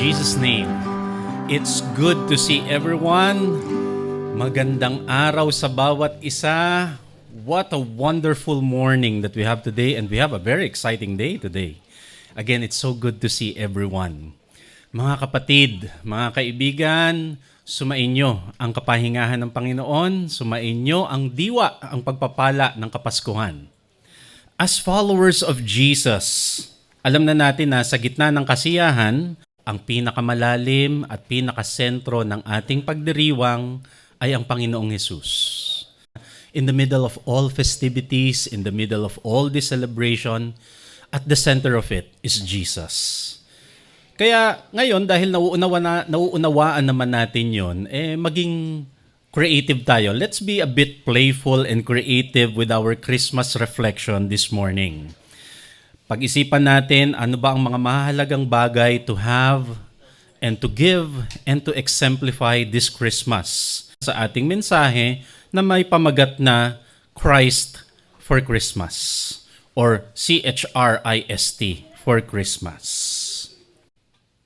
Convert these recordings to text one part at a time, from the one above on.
Jesus' name. It's good to see everyone. Magandang araw sa bawat isa. What a wonderful morning that we have today, and we have a very exciting day today. Again, it's so good to see everyone. Mga kapatid, mga kaibigan, sumainyo ang kapahingahan ng Panginoon, sumainyo ang diwa, ang pagpapala ng Kapaskuhan. As followers of Jesus, alam na natin na sa gitna ng kasiyahan, ang pinakamalalim at pinakasentro ng ating pagdiriwang ay ang Panginoong Hesus. In the middle of all festivities, in the middle of all this celebration, at the center of it is Jesus. Kaya ngayon, dahil nauunawaan naman natin yon, maging creative tayo. Let's be a bit playful and creative with our Christmas reflection this morning. Pag-isipan natin ano ba ang mga mahalagang bagay to have and to give and to exemplify this Christmas sa ating mensahe na may pamagat na Christ for Christmas or CHRIST for Christmas.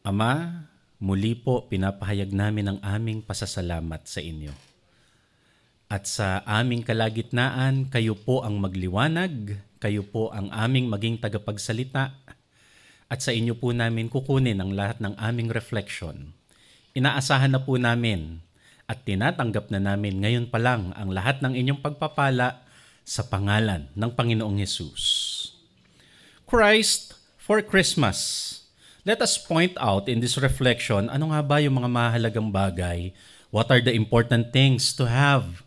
Ama, muli po pinapahayag namin ang aming pasasalamat sa inyo. At sa aming kalagitnaan, kayo po ang magliwanag, kayo po ang aming maging tagapagsalita, at sa inyo po namin kukunin ang lahat ng aming reflection. Inaasahan na po namin at tinatanggap na namin ngayon pa lang ang lahat ng inyong pagpapala sa pangalan ng Panginoong Hesus. Christ for Christmas. Let us point out in this reflection, ano nga ba yung mga mahalagang bagay? What are the important things to have,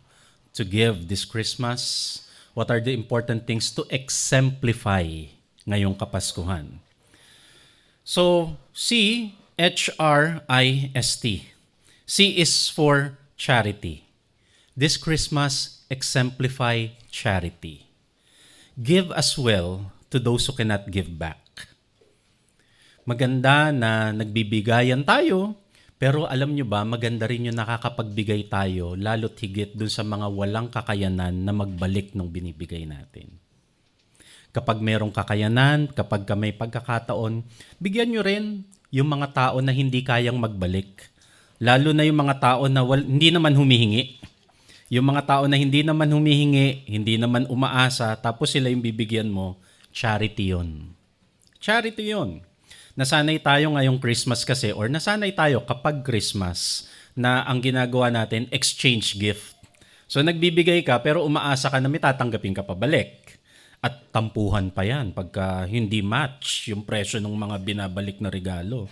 to give this Christmas? What are the important things to exemplify ngayong Kapaskuhan? So, CHRIST. C is for charity. This Christmas, exemplify charity. Give as well to those who cannot give back. Maganda na nagbibigayan tayo, pero alam nyo ba, maganda rin yung nakakapagbigay tayo, lalo't higit dun sa mga walang kakayanan na magbalik ng binibigay natin. Kapag merong kakayanan, kapag may pagkakataon, bigyan nyo rin yung mga tao na hindi kayang magbalik. Lalo na yung mga tao na hindi naman humihingi. Yung mga tao na hindi naman humihingi, hindi naman umaasa, tapos sila yung bibigyan mo, charity yun. Charity yun. Nasanay tayo ngayong Christmas kasi, or nasanay tayo kapag Christmas, na ang ginagawa natin, exchange gift. So nagbibigay ka pero umaasa ka na may tatanggapin ka pabalik. At tampuhan pa yan pagka hindi match yung presyo ng mga binabalik na regalo.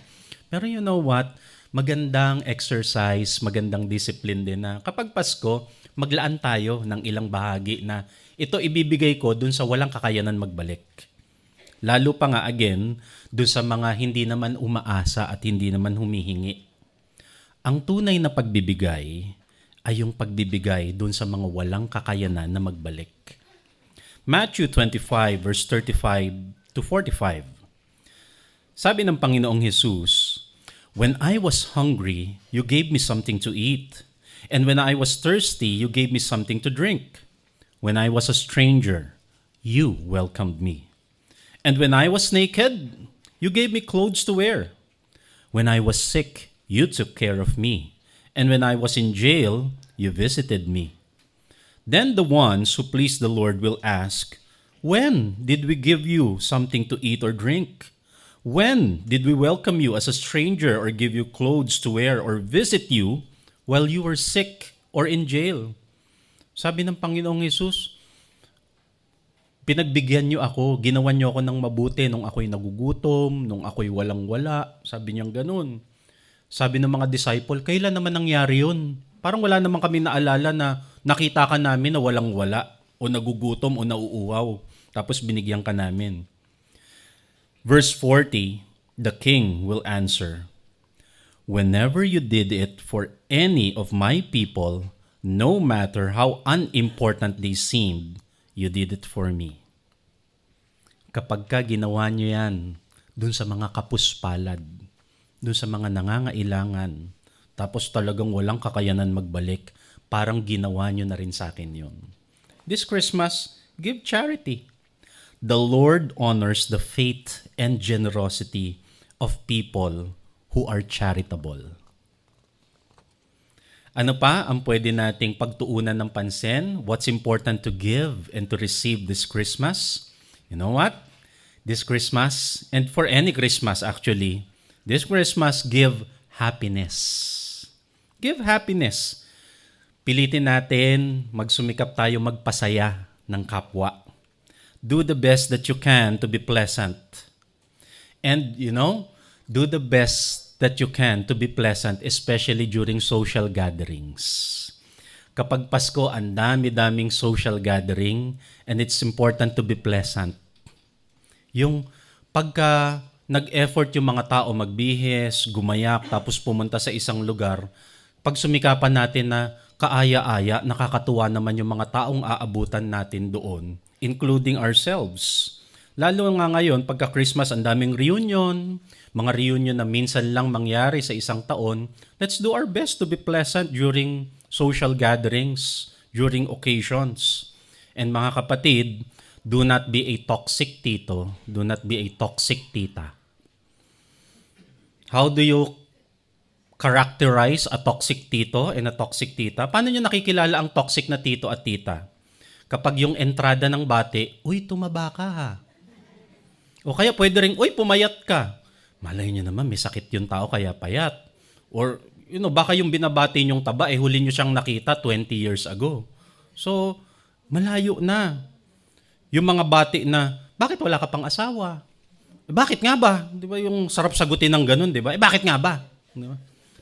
Pero you know what? Magandang exercise, magandang discipline din na kapag Pasko, maglaan tayo ng ilang bahagi na ito ibibigay ko dun sa walang kakayanan magbalik. Lalo pa nga again, doon sa mga hindi naman umaasa at hindi naman humihingi. Ang tunay na pagbibigay ay yung pagbibigay doon sa mga walang kakayanan na magbalik. Matthew 25 verse 35 to 45. Sabi ng Panginoong Hesus, "When I was hungry, you gave me something to eat. And when I was thirsty, you gave me something to drink. When I was a stranger, you welcomed me. And when I was naked, you gave me clothes to wear. When I was sick, you took care of me. And when I was in jail, you visited me." Then the ones who please the Lord will ask, "When did we give you something to eat or drink? When did we welcome you as a stranger or give you clothes to wear or visit you while you were sick or in jail?" Sabi ng Panginoong Hesus, pinagbigyan niyo ako, ginawan niyo ako ng mabuti nung ako'y nagugutom, nung ako'y walang-wala. Sabi niyang ganun. Sabi ng mga disciple, kailan naman nangyari yun? Parang wala naman kami naalala na nakita ka namin na walang-wala o nagugutom o nauuhaw. Tapos binigyan ka namin. Verse 40, the king will answer, "Whenever you did it for any of my people, no matter how unimportant they seemed, you did it for me." Kapag ka ginawa nyo yan, dun sa mga kapuspalad, dun sa mga nangangailangan, tapos talagang walang kakayanan magbalik, parang ginawa nyo na rin sa akin yun. This Christmas, give charity. The Lord honors the faith and generosity of people who are charitable. Ano pa ang pwede nating pagtuunan ng pansin? What's important to give and to receive this Christmas? You know what? This Christmas, and for any Christmas actually, this Christmas, give happiness. Give happiness. Pilitin natin, magsumikap tayo magpasaya ng kapwa. Do the best that you can to be pleasant. And, do the best that you can to be pleasant, especially during social gatherings. Kapag Pasko, ang dami-daming social gathering, and it's important to be pleasant. Yung pagka nag-effort yung mga tao magbihis, gumayak, tapos pumunta sa isang lugar, pag sumikapan natin na kaaya-aya, nakakatuwa naman yung mga taong aabutan natin doon, including ourselves. Lalo nga ngayon, pagka Christmas, ang daming reunion, mga reunion na minsan lang mangyari sa isang taon. Let's do our best to be pleasant during social gatherings, during occasions. And mga kapatid, do not be a toxic tito. Do not be a toxic tita. How do you characterize a toxic tito and a toxic tita? Paano nyo nakikilala ang toxic na tito at tita? Kapag yung entrada ng bati, uy, tumaba ka ha. O kaya pwede rin, uy, pumayat ka. Malay nyo naman, may sakit yung tao kaya payat. Or, baka yung binabati nyong taba, huli nyo siyang nakita 20 years ago. So, malayo na. Yung mga bati na, bakit wala ka pang asawa? Bakit nga ba? Di ba yung sarap sagutin ng ganun, di ba? Bakit nga ba? Diba?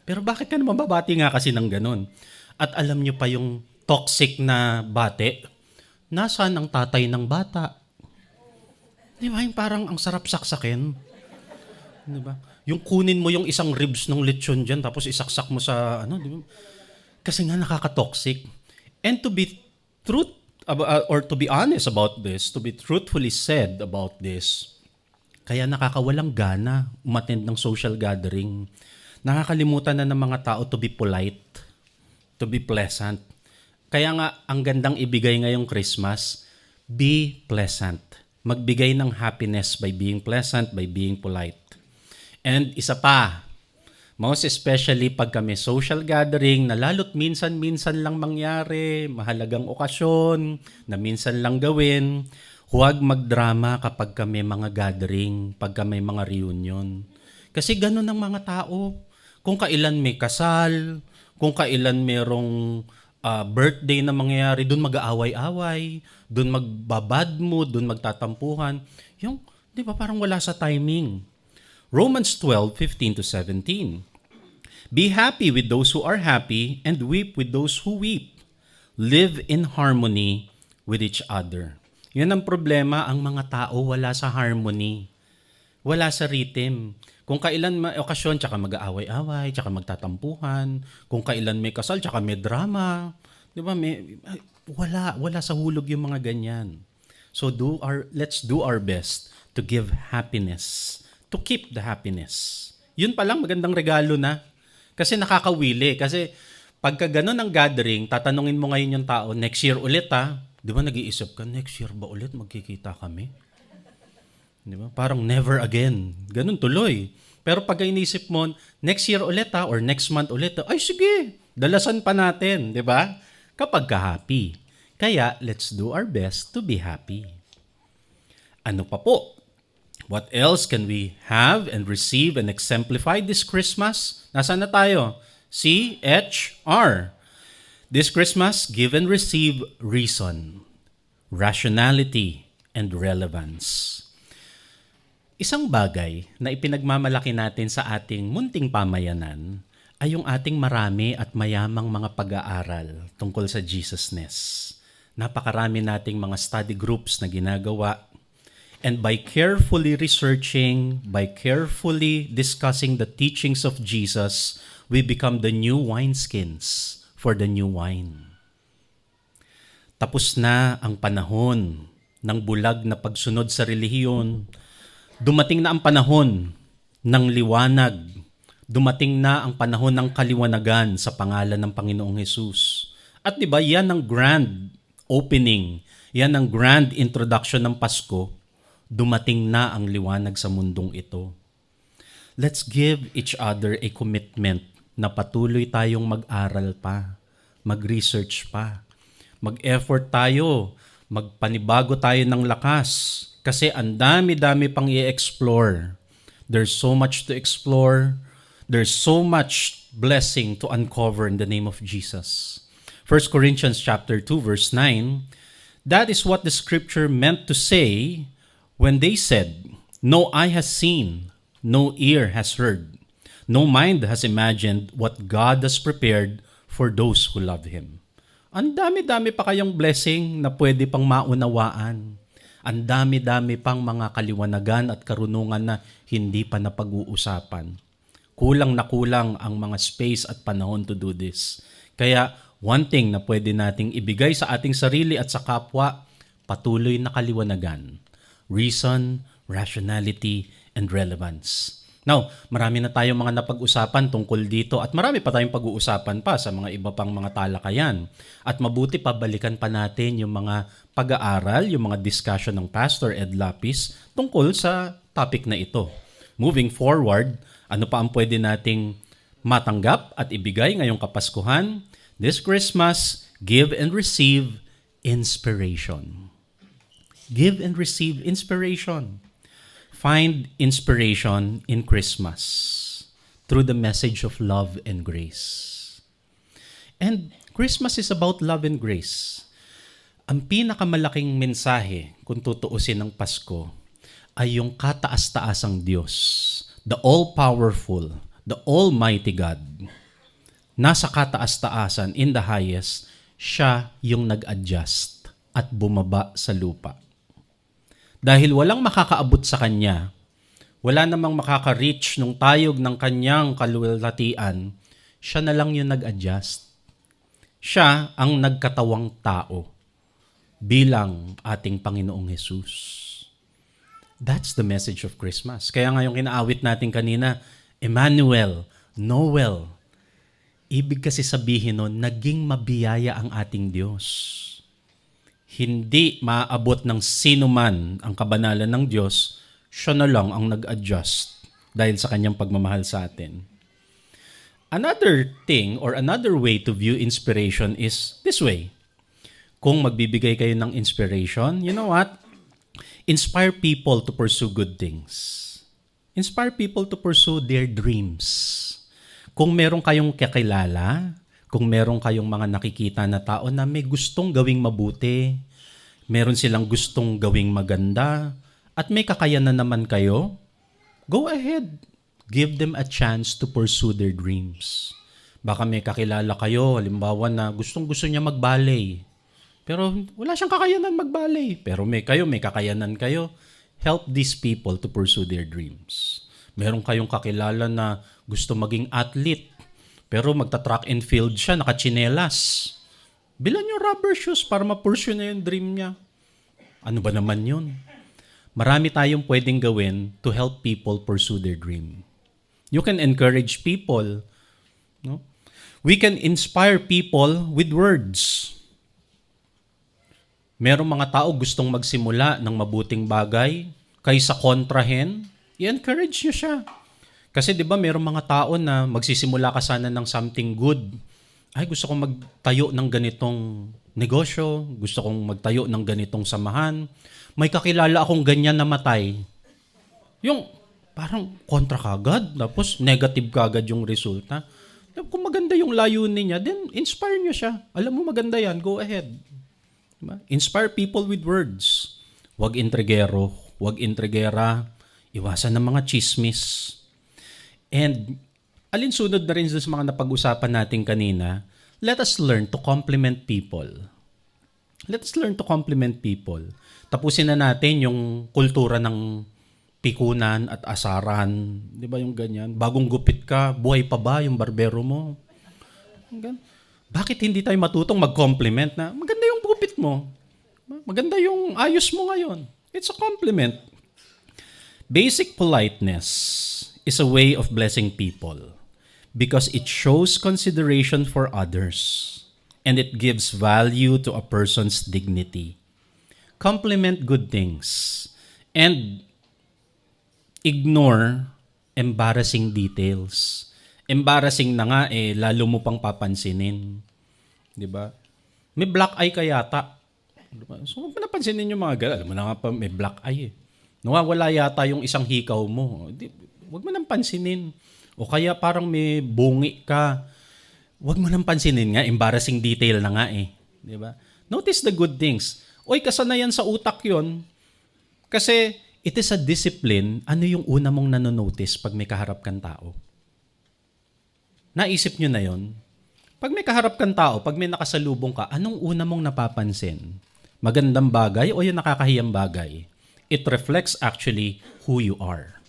Pero bakit ka naman babati nga kasi ng ganun? At alam nyo pa yung toxic na bate, nasaan ang tatay ng bata? Di ba? Yung parang ang sarap saksakin. Diba? Yung kunin mo yung isang ribs ng lechon dyan, tapos isaksak mo sa, diba? Kasi nga nakaka-toxic. And to be or to be honest about this, to be truthfully said about this, kaya nakakawalang gana umattend ng social gathering. Nakakalimutan na ng mga tao to be polite, to be pleasant. Kaya nga, ang gandang ibigay ngayong Christmas, be pleasant. Magbigay ng happiness by being pleasant, by being polite. And isa pa, most especially pag kami social gathering na lalo't minsan-minsan lang mangyari, mahalagang okasyon, na minsan lang gawin, huwag magdrama kapag kami mga gathering, pag kami mga reunion. Kasi ganun ang mga tao. Kung kailan may kasal, kung kailan merong birthday na mangyayari, doon mag-aaway-away, doon magbabad mood, doon magtatampuhan. Yung, di ba, parang wala sa timing. Romans 12:15-17. Be happy with those who are happy and weep with those who weep. Live in harmony with each other. Yan ang problema, ang mga tao wala sa harmony. Wala sa rhythm. Kung kailan may okasyon, tsaka mag-aaway-away, tsaka magtatampuhan. Kung kailan may kasal, tsaka may drama. Di ba? Wala sa hulog yung mga ganyan. So let's do our best to give happiness, to keep the happiness. Yun pa lang, magandang regalo na. Kasi nakakawili. Kasi pagka ganun ang gathering, tatanungin mo ngayon yung tao, next year ulit ha. Di ba nag-iisip ka, next year ba ulit magkikita kami? Di ba? Parang never again. Ganun tuloy. Pero pag inisip mo, next year ulit ha, or next month ulit, ay sige, dalasan pa natin. Di ba? Kapag ka-happy. Kaya, let's do our best to be happy. Ano pa po? What else can we have and receive and exemplify this Christmas? Nasaan na tayo? C-H-R. This Christmas, give and receive reason, rationality, and relevance. Isang bagay na ipinagmamalaki natin sa ating munting pamayanan ay yung ating marami at mayamang mga pag-aaral tungkol sa Jesusness. Napakarami nating mga study groups na ginagawa. And by carefully researching, by carefully discussing the teachings of Jesus, we become the new wineskins for the new wine. Tapos na ang panahon ng bulag na pagsunod sa relihiyon. Dumating na ang panahon ng liwanag. Dumating na ang panahon ng kaliwanagan sa pangalan ng Panginoong Hesus. At di ba, yan ang grand opening, yan ang grand introduction ng Pasko. Dumating na ang liwanag sa mundong ito. Let's give each other a commitment na patuloy tayong mag-aral pa, mag-research pa, mag-effort tayo, magpanibago tayo ng lakas. Kasi ang dami-dami pang i-explore. There's so much to explore. There's so much blessing to uncover in the name of Jesus. 1 Corinthians chapter 2 verse 9, that is what the scripture meant to say when they said, no eye has seen, no ear has heard, no mind has imagined what God has prepared for those who love Him. Ang dami-dami pa kayong blessing na pwede pang maunawaan. Ang dami-dami pang mga kaliwanagan at karunungan na hindi pa napag-uusapan. Kulang na kulang ang mga space at panahon to do this. Kaya one thing na pwede nating ibigay sa ating sarili at sa kapwa, patuloy na kaliwanagan. Reason, rationality, and relevance. Now, marami na tayong mga napag-usapan tungkol dito at marami pa tayong pag-uusapan pa sa mga iba pang mga talakayan. At mabuti pabalikan pa natin yung mga pag-aaral, yung mga discussion ng Pastor Ed Lapis tungkol sa topic na ito. Moving forward, ano pa ang pwede nating matanggap at ibigay ngayong Kapaskuhan? This Christmas, give and receive inspiration. Give and receive inspiration. Find inspiration in Christmas through the message of love and grace. And Christmas is about love and grace. Ang pinakamalaking mensahe, kung tutuusin ng Pasko, ay yung kataas-taasang Diyos, the all-powerful, the almighty God. Nasa kataas-taasan, in the highest, siya yung nag-adjust at bumaba sa lupa. Dahil walang makakaabot sa Kanya, wala namang makaka-reach nung tayog ng Kanyang kaluwalhatian, siya na lang yung nag-adjust. Siya ang nagkatawang tao bilang ating Panginoong Jesus. That's the message of Christmas. Kaya nga yung kinaawit natin kanina, Emmanuel, Noel. Ibig kasi sabihin nun, naging mabiyaya ang ating Diyos. Hindi maaabot ng sino man ang kabanalan ng Diyos, siya na lang ang nag-adjust dahil sa kanyang pagmamahal sa atin. Another thing or another way to view inspiration is this way. Kung magbibigay kayo ng inspiration, you know what? Inspire people to pursue good things. Inspire people to pursue their dreams. Kung meron kayong kakilala, kung meron kayong mga nakikita na tao na may gustong gawing mabuti, meron silang gustong gawing maganda, at may kakayanan naman kayo, go ahead. Give them a chance to pursue their dreams. Baka may kakilala kayo, halimbawa na gustong-gusto niya mag-ballet. Pero wala siyang kakayanan mag-ballet. Pero may kakayanan kayo. Help these people to pursue their dreams. Meron kayong kakilala na gusto maging athlete. Pero magta-track and field siya, nakachinelas. Bilan yung rubber shoes para ma-pursue na yung dream niya. Ano ba naman yun? Marami tayong pwedeng gawin to help people pursue their dream. You can encourage people. No? We can inspire people with words. Merong mga tao gustong magsimula ng mabuting bagay, kaysa kontrahin, i-encourage nyo siya. Kasi di ba merong mga tao na magsisimula ka sana ng something good. Ay, gusto kong magtayo ng ganitong negosyo, gusto kong magtayo ng ganitong samahan. May kakilala akong ganyan namatay. Yung parang kontra kagad, tapos negative kagad yung resulta. Kung maganda yung layunin niya, then inspire niyo siya. Alam mo maganda yan, go ahead. Diba? Inspire people with words. Huwag intrigero, huwag intrigera, iwasan ng mga chismis. And alinsunod na rin sa mga napag-usapan natin kanina, let us learn to compliment people. Let us learn to compliment people. Tapusin na natin yung kultura ng pikunan at asaran. Di ba yung ganyan? Bagong gupit ka, buhay pa ba yung barbero mo? Bakit hindi tayo matutong mag-compliment na maganda yung gupit mo? Maganda yung ayos mo ngayon. It's a compliment. Basic politeness is a way of blessing people because it shows consideration for others and it gives value to a person's dignity. Compliment good things and ignore embarrassing details. Embarrassing na nga lalo mo pang papansinin. 'Di ba? May black eye ka yata. 'Di ba? So, huwag mo napansinin yung mga ganun. Alam mo na nga pa, may black eye Nawawala yata yung isang hikaw mo. Huwag mo nang pansinin. O kaya parang may bungi ka. Huwag mo nang pansinin nga. Embarrassing detail na nga 'Di ba? Notice the good things. Oy, kasanayan sa utak yon. Kasi it is a discipline. Ano yung una mong nanonotice pag may kaharap kang tao? Naisip nyo na yon? Pag may kaharap kang tao, pag may nakasalubong ka, anong una mong napapansin? Magandang bagay o yung nakakahiyang bagay? It reflects actually who you are.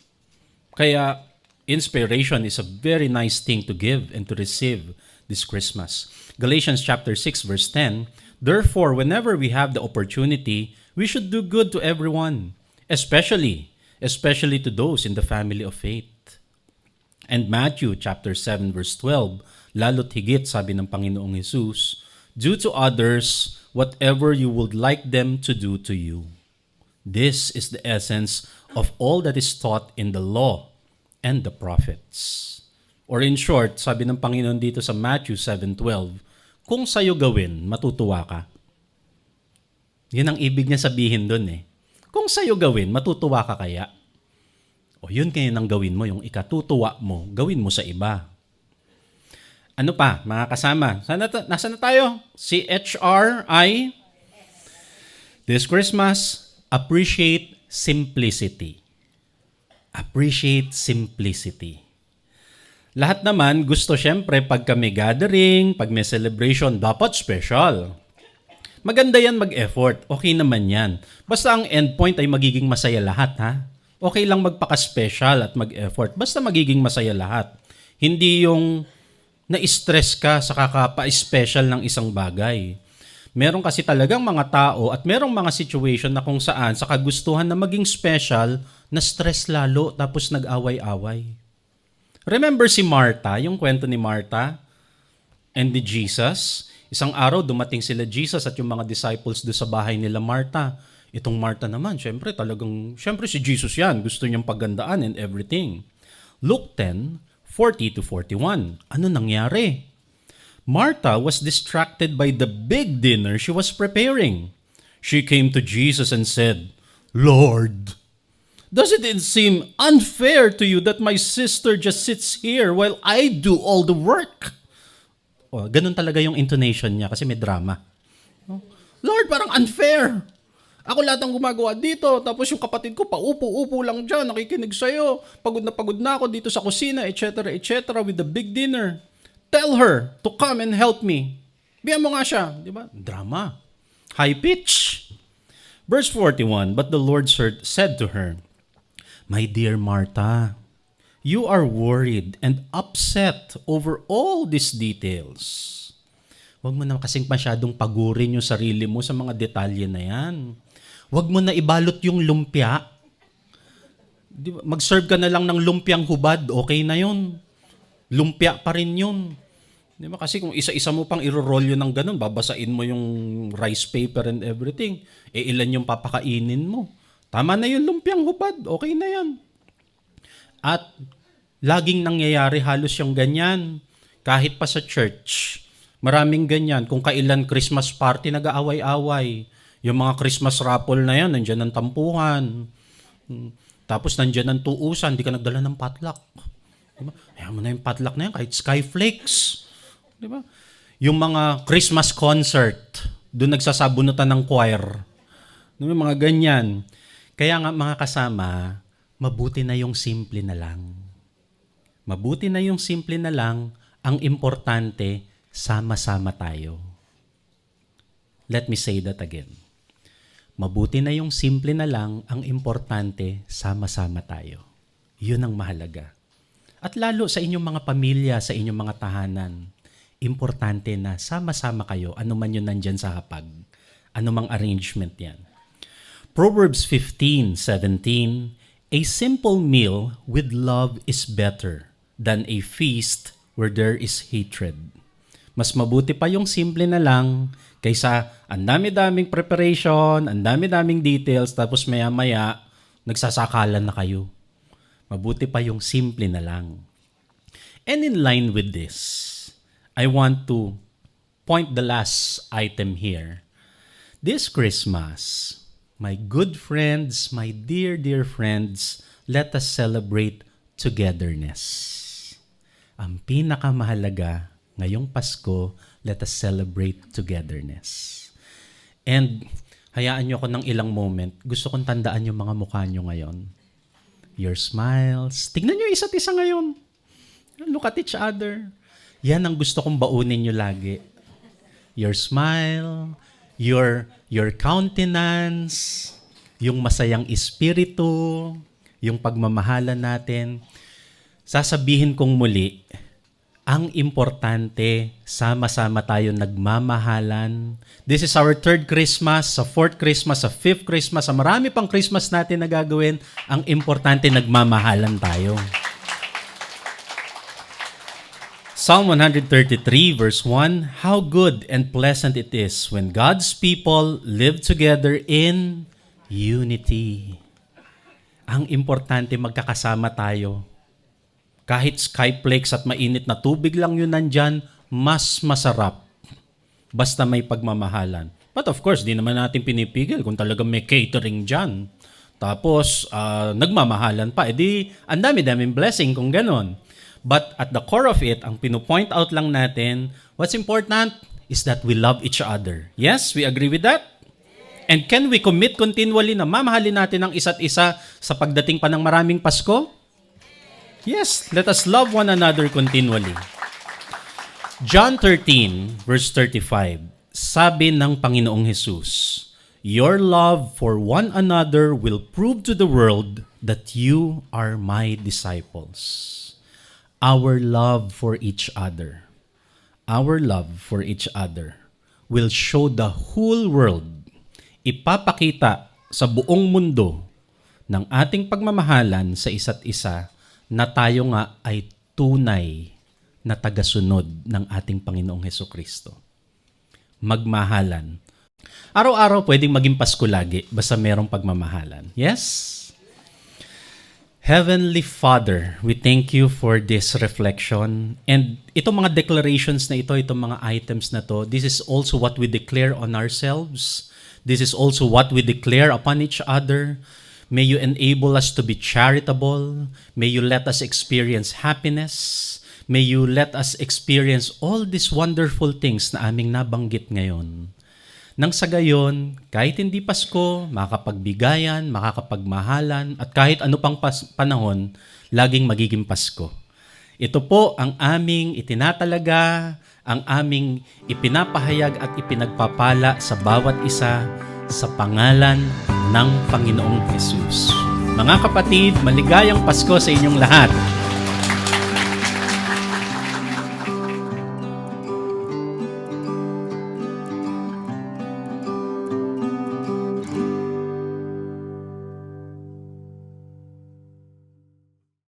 Kaya inspiration is a very nice thing to give and to receive this Christmas. Galatians chapter 6 verse 10, therefore, whenever we have the opportunity, we should do good to everyone, especially to those in the family of faith. And Matthew chapter 7 verse 12, lalo't higit sabi ng Panginoong Jesus, do to others whatever you would like them to do to you. This is the essence of all that is taught in the law and the prophets. Or in short, sabi ng Panginoon dito sa Matthew 7:12, kung sa'yo gawin, matutuwa ka. Yun ang ibig niya sabihin dun Kung sa'yo gawin, matutuwa ka kaya? O yun kayo nang gawin mo, yung ikatutuwa mo, gawin mo sa iba. Ano pa, mga kasama? Nasaan na tayo? Si HR ay, this Christmas, appreciate simplicity. Appreciate simplicity. Lahat naman gusto syempre pag may gathering, pag may celebration, dapat special. Maganda yan mag-effort. Okay naman yan. Basta ang endpoint ay magiging masaya lahat, ha? Okay lang magpaka-special at mag-effort. Basta magiging masaya lahat. Hindi yung na-stress ka sa kakapa-special ng isang bagay. Meron kasi talagang mga tao at merong mga situation na kung saan sa kagustuhan na maging special, na-stress lalo tapos nag-away-away. Remember si Martha, yung kwento ni Martha and ni Jesus? Isang araw dumating sila Jesus at yung mga disciples do sa bahay nila Martha. Itong Martha naman, syempre si Jesus yan. Gusto niyang pagandaan and everything. Luke 10:40-41. Ano nangyari? Martha was distracted by the big dinner she was preparing. She came to Jesus and said, Lord, does it seem unfair to you that my sister just sits here while I do all the work? Ganun talaga yung intonation niya kasi may drama. Lord, parang unfair. Ako lahat ang gumagawa dito, tapos yung kapatid ko paupo-upo lang dyan, nakikinig sa'yo. Pagod na ako dito sa kusina, etc., etc., with the big dinner. Tell her to come and help me. Bigyan mo nga siya. Di ba? Drama. High pitch. Verse 41, but the Lord said to her, my dear Martha, you are worried and upset over all these details. Huwag mo na kasing masyadong pagurin yung sarili mo sa mga detalye na yan. Huwag mo na ibalot yung lumpia. Mag-serve ka na lang ng lumpiang hubad, okay na yun. Lumpia pa rin yun. Di ba? Kasi kung isa-isa mo pang iro-roll yun ng ganun, babasain mo yung rice paper and everything, ilan yung papakainin mo. Tama na yung lumpiang hubad, okay na yan. At laging nangyayari halos yung ganyan. Kahit pa sa church, maraming ganyan. Kung kailan Christmas party, nag-aaway-away. Yung mga Christmas raffle na yan, nandyan ang tampuhan. Tapos nandyan ang tuusan, di ka nagdala ng potluck. Diba? Ayaw mo na yung potluck na yan, kahit skyflakes. Diba? Yung mga Christmas concert, doon nagsasabunutan ng choir. Yung mga ganyan. Kaya nga mga kasama, mabuti na yung simple na lang. Mabuti na yung simple na lang, ang importante, sama-sama tayo. Let me say that again. Mabuti na yung simple na lang, ang importante, sama-sama tayo. Yun ang mahalaga. At lalo sa inyong mga pamilya, sa inyong mga tahanan, importante na sama-sama kayo, ano man yun nandyan sa hapag, ano mang arrangement yan. Proverbs 15:17, a simple meal with love is better than a feast where there is hatred. Mas mabuti pa yung simple na lang kaysa ang dami-daming preparation, ang dami-daming details, tapos maya-maya, nagsasakalan na kayo. Mabuti pa yung simple na lang. And in line with this, I want to point the last item here. This Christmas, my good friends, my dear, dear friends, let us celebrate togetherness. Ang pinakamahalaga ngayong Pasko, let us celebrate togetherness. And hayaan nyo ako ng ilang moment. Gusto kong tandaan yung mga mukha nyo ngayon. Your smiles. Tignan nyo isa't isa ngayon. Look at each other. Yan ang gusto kong baunin nyo lagi. Your smile, your countenance, yung masayang espiritu, yung pagmamahalan natin. Sasabihin kong muli, ang importante, sama-sama tayo nagmamahalan. This is our third Christmas, sa fourth Christmas, sa fifth Christmas, sa marami pang Christmas natin na gagawin. Ang importante, nagmamahalan tayo. Psalm 133 verse 1, how good and pleasant it is when God's people live together in unity. Ang importante, magkakasama tayo. Kahit skyflakes at mainit na tubig lang yun nandyan, mas masarap. Basta may pagmamahalan. But of course, di naman natin pinipigil kung talagang may catering dyan. Tapos, nagmamahalan pa. Edi, ang dami-daming blessing kung ganon. But at the core of it, ang pinupoint out lang natin, what's important is that we love each other. Yes, we agree with that? And can we commit continually na mamahalin natin ang isa't isa sa pagdating pa ng maraming Pasko? Yes, let us love one another continually. John 13, verse 35, sabi ng Panginoong Jesus, your love for one another will prove to the world that you are my disciples. Our love for each other will show the whole world, ipapakita sa buong mundo ng ating pagmamahalan sa isa't isa na tayo nga ay tunay na tagasunod ng ating Panginoong Hesukristo. Magmahalan. Araw-araw pwedeng maging Pasko lagi basta merong pagmamahalan. Yes? Heavenly Father, we thank you for this reflection. And itong mga declarations na ito, itong mga items na to, this is also what we declare on ourselves. This is also what we declare upon each other. May you enable us to be charitable. May you let us experience happiness. May you let us experience all these wonderful things na aming nabanggit ngayon. Nang sa gayon, kahit hindi Pasko, makakapagbigayan, makakapagmahalan, at kahit ano pang panahon, laging magiging Pasko. Ito po ang aming itinatalaga, ang aming ipinapahayag at ipinagpapala sa bawat isa sa pangalan ng Panginoong Jesus. Mga kapatid, maligayang Pasko sa inyong lahat.